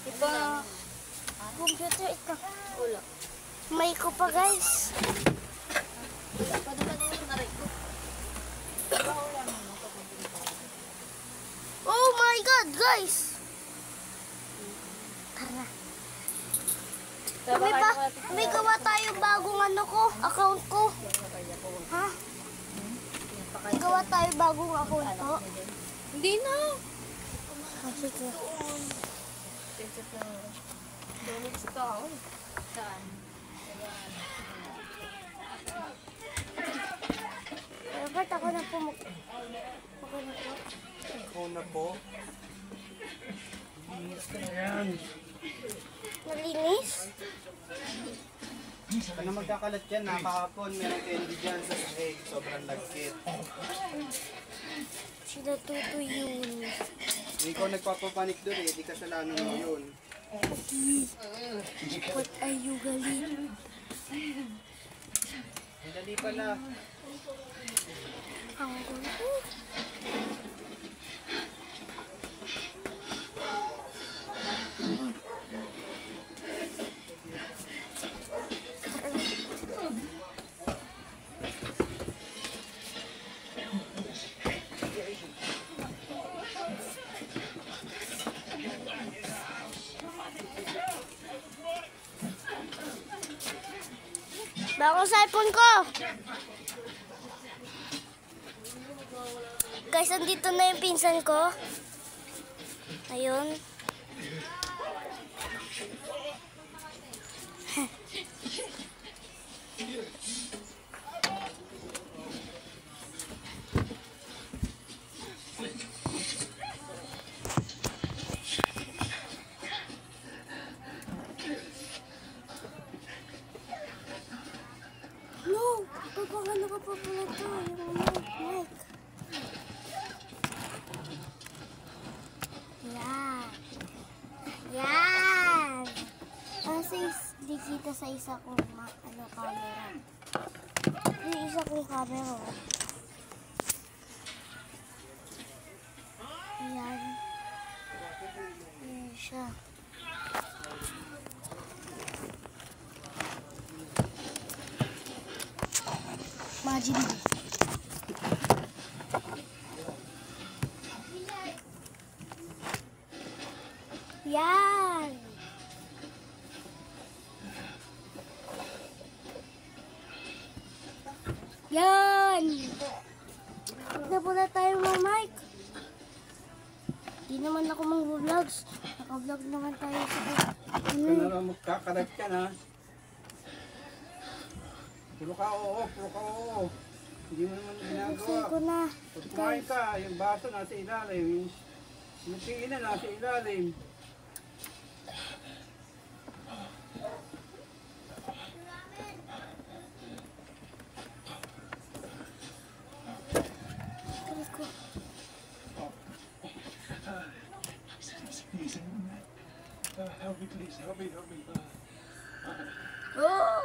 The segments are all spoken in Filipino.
Iba. Computer ito. Wala. May ko pa guys. Oh my God, guys! Tara. May gawa tayo bagong ano ko, account ko. Ha? May gawa tayo bagong account ko. Hindi na. Oh, sige. Saan? Robert, ako na po. Ako na po. Ako na po. Linis ka na yan. Nalinis? Ano magkakalat yan? Nakahapon, merong candy dyan sa sahig. Sobrang lagkit. Sila Tuto yun. Hindi ko nagpapapanik doon eh. Di kasalanan mo yun. What are you galing? Ang dali pala. Ang gulo. Bagong cellphone ko. Guys, andito na yung pinsan ko. Ayun. No! Pagpapagano ka pa pala ito. Yung mic. Yan. Yan! Kasi di kita sa isa kong camera. Yung isa kong camera. Yan. Yan siya. Imagine mo. Yan. Yan. Huwag na pala tayo mag-mic. Di naman ako mag-vlogs. Naka-vlog naman tayo sa Ito na lang magkakalat ka na. Puro ka oo, puro ka oo. Hindi mo naman ginagawa. ko na. Pag kumain ka, yung baso nasa ilalim. Yung tingin na nasa ilalim. Kali ko. Help me please, help me, help me. Oh!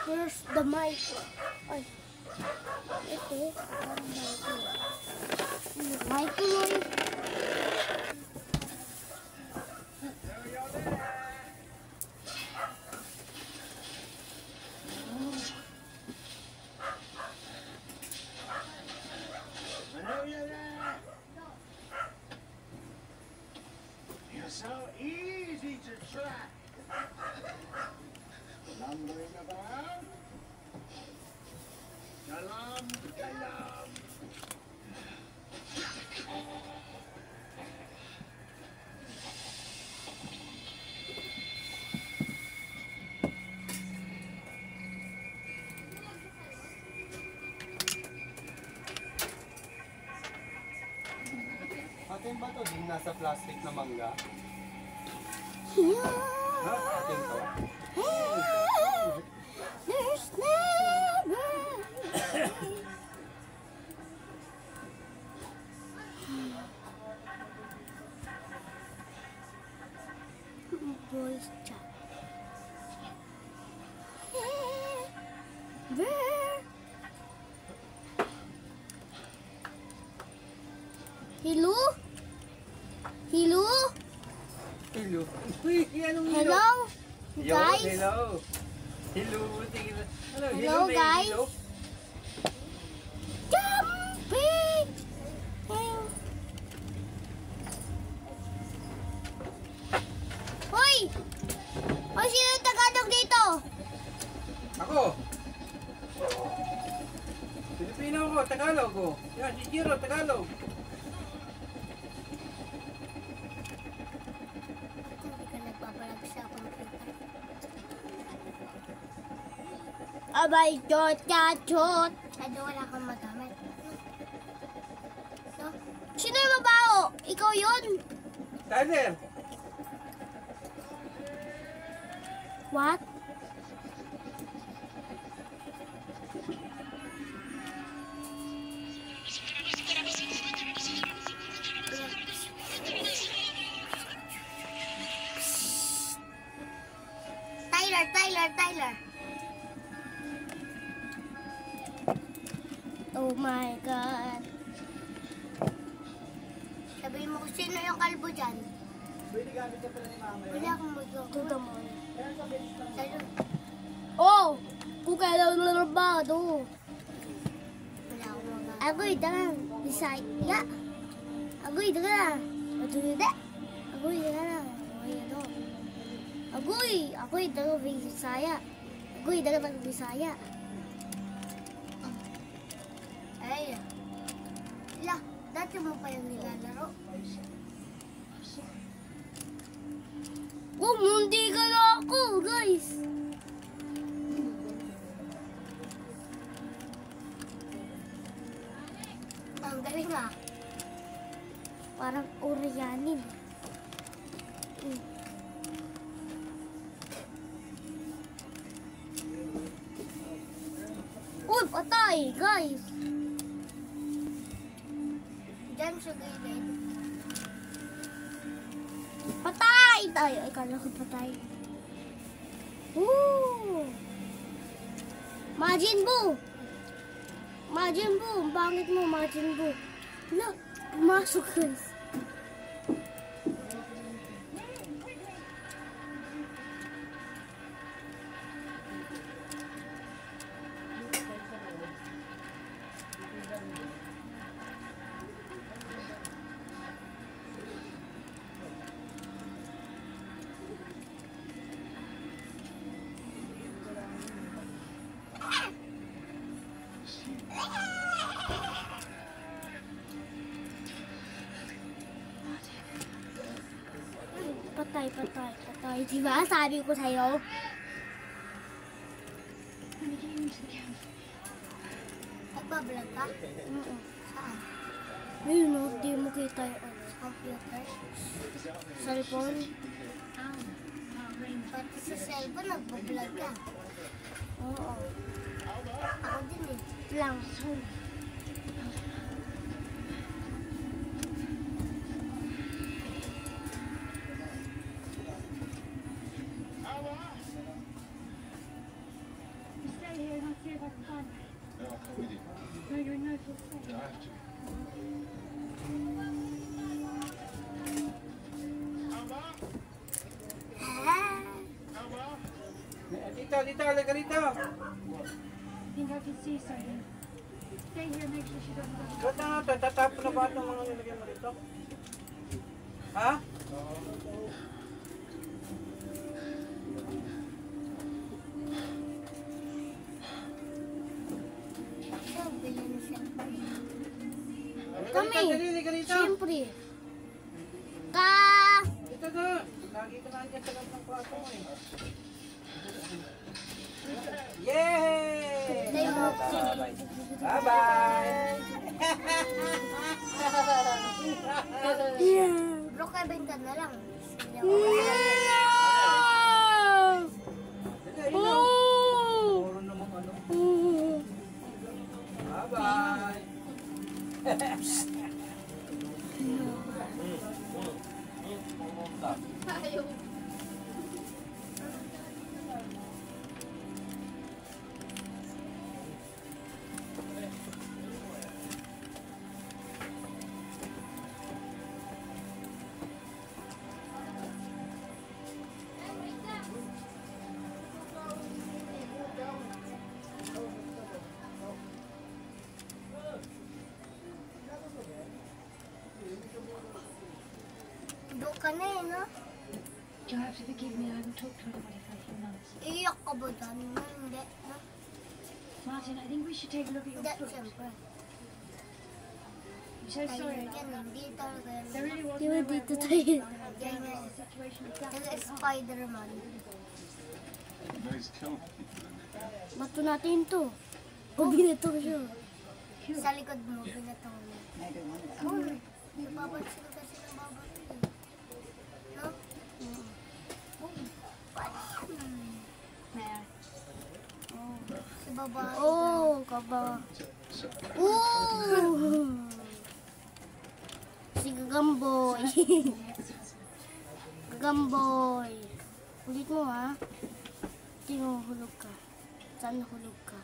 Where's the mic? Ay. Ito. Parang mic ko. You're so easy to track. Lumbering about. Dalam, dalam. Atin ba to? Din nasa plastic na mangga? Yeah. Ha? Atin to? There's never voice chat. Where? Hello? Hello? Hello. Uy, anong Hello? Yo, Guys? hello. Hello. Tingin na. Ano, Hello, may guys? hello? Jumping! Hoy! Hoy, sino yung Tagalog dito? Ako. Pilipino ko, Tagalog ko. Yan, si Jiro, Tagalog. Hindi ka nagpapalag sa computer. Abay, chot, chot. Ano, wala kang magamit. No? Sino yung mabaho? Ikaw yun? Tyler. What? Tyler. Oh my God. Sabihin mo kung sino yung kalbo dyan. Pwede gamit ka pala ni Mama. Wala akong mag-go. To the mall. Oh! Kung kailan na ba ito? Wala akong mag-go. Agoy, dangan. Bisaya. Agoy, dangan. Matulida. Agoy, dangan. Agoy, ano. Agoy, dangan. Bisaya. Agoy, dangan. Bisaya. Ay. La, dati mo pa yung nilalaro. Oh, mundi ka na ako, guys. Ang galing ah. Parang Orianin. Uy, patay, guys. Diyan siya, guys. Patay! Tayo, ay kala ko patay. Woo! Majin Buu! Majin Buu! Ang pangit mo, Majin Buu. Wala, pumasok guys. Patay. Diba? Sabi ko sa'yo. Nagbablog ka? Saan? Ayun no, di mo kita yung computer. Cellphone. Pati sa cellphone, nagbablog ka. Oo. Ako din eh. Lang. Dito, halika dito. think I can see something. Stay here, make sure she doesn't go. Ba't na ito? Tatapon na ba itong mga nilagyan mo dito? Ha? Kami. Halika dito. Siyempre. Dito na. Lagi ka nandiyan sa loob ng kwarto mo eh. Yay! Bye-bye! Bro, kay benta na lang. Puro naman ano. Bye-bye! You'll have to forgive me, I haven't talked to anybody for a few months. Iyak ka ba dyan? Hindi. No? Martin, I think we should take a look at your Hindi, foot. siyempre. I'm so sorry Ayun, about yan, that. hindi talaga yan. There really was Di ba no way dito of tayo? warning about it. Yan, yan. The situation is Yung desperate. Spider-Man. Those kill people in there. Bato natin to. O, binato siya. Sa likod mo, binato mo. Uy, napapansin kasi ng babae. No? Uy, May I? si babae. Oh, kaba. Oh! Si Gagamboy. Gagamboy. Ulit mo ha. Tingnan mo, hulog ka. Saan nahulog ka?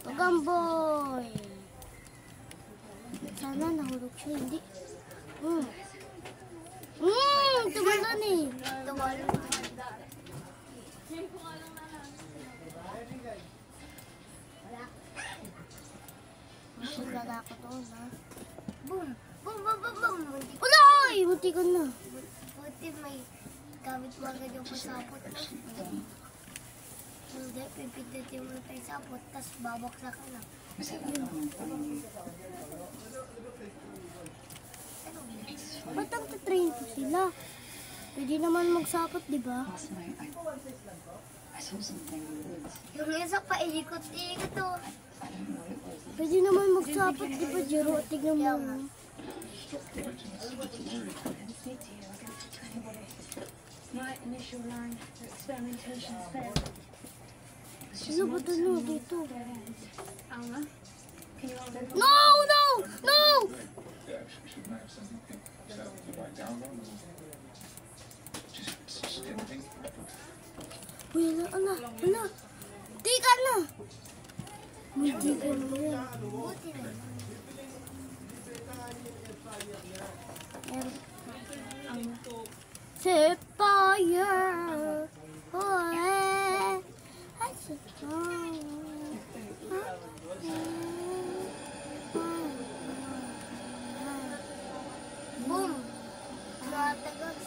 Gagamboy. Sana nahulog siya, hindi. Tumalon eh. Tumalon. Sigala ko doon, ha? Boom! Boom, boom, boom, boom! Wala! Ay! Munti ka na. Buti may gamit mo agad yung pasapot mo. Hindi, pipindutin mo tayo sapot, tapos babaksa ka na. Ba't ang tatrain po sila? Pwede naman magsapot, di ba? Last night, I saw something in the woods. Yung isa pa, ikot-ikot to. I don't know what it was. Pwede naman magsapot, di ba, Jero? Tignan mo. I didn't speak to you. I didn't speak to anybody. My initial line for experimentation failed. It was just Ano ba months ito, and no? months. Dito. Alma, can you hold it? No! No! No! Yeah, she might have something to write down on. Just didn't think. Uy, ala. Di ka na! May di ka na yan. Set fire! Oh, eh. I set fire. Boom! Natagos.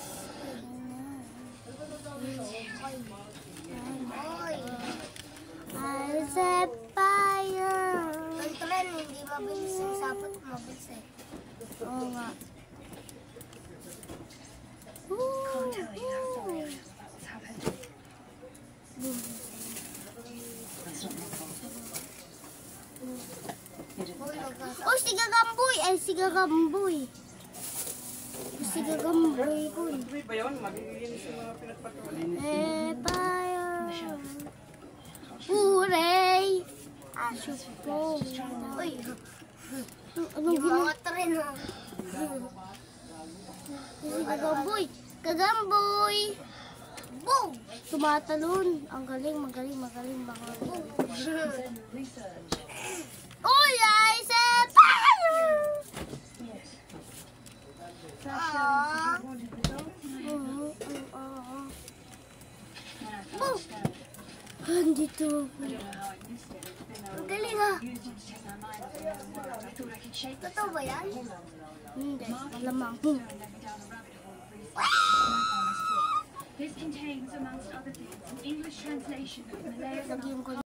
I set fire. Ganito rin, hindi mabilis ang sapot, mabilis eh. Oo nga. Can't tell you how sorry I feel about what's happened. That's not my fault. You didn't attack me. Oh, si Gagamboy! Ay, si Gagamboy. Si Gagamboy ko. Tuloy ba yun? Magigilinis yung mga pinagpatuloy. Fire. Hooray! Asyo po. Uy. Anong ginawa? Tren, ha? Si Gagamboy. Gagamboy! Boom! Tumatalon. Ang galing, magaling. Boom! Research. Uy, I said fire! Yes. That shows wanted results. Now I understand. Andito. I don't know how I missed it. It's been Ang galing, ha? used to take my mind off my own work. I thought I could shape this Totoo ba yan? Hindi. Malamang. stone led me down a rabbit hole of research. And I found this book. This contains, amongst other things, an English translation of Malaya's Lagyan ko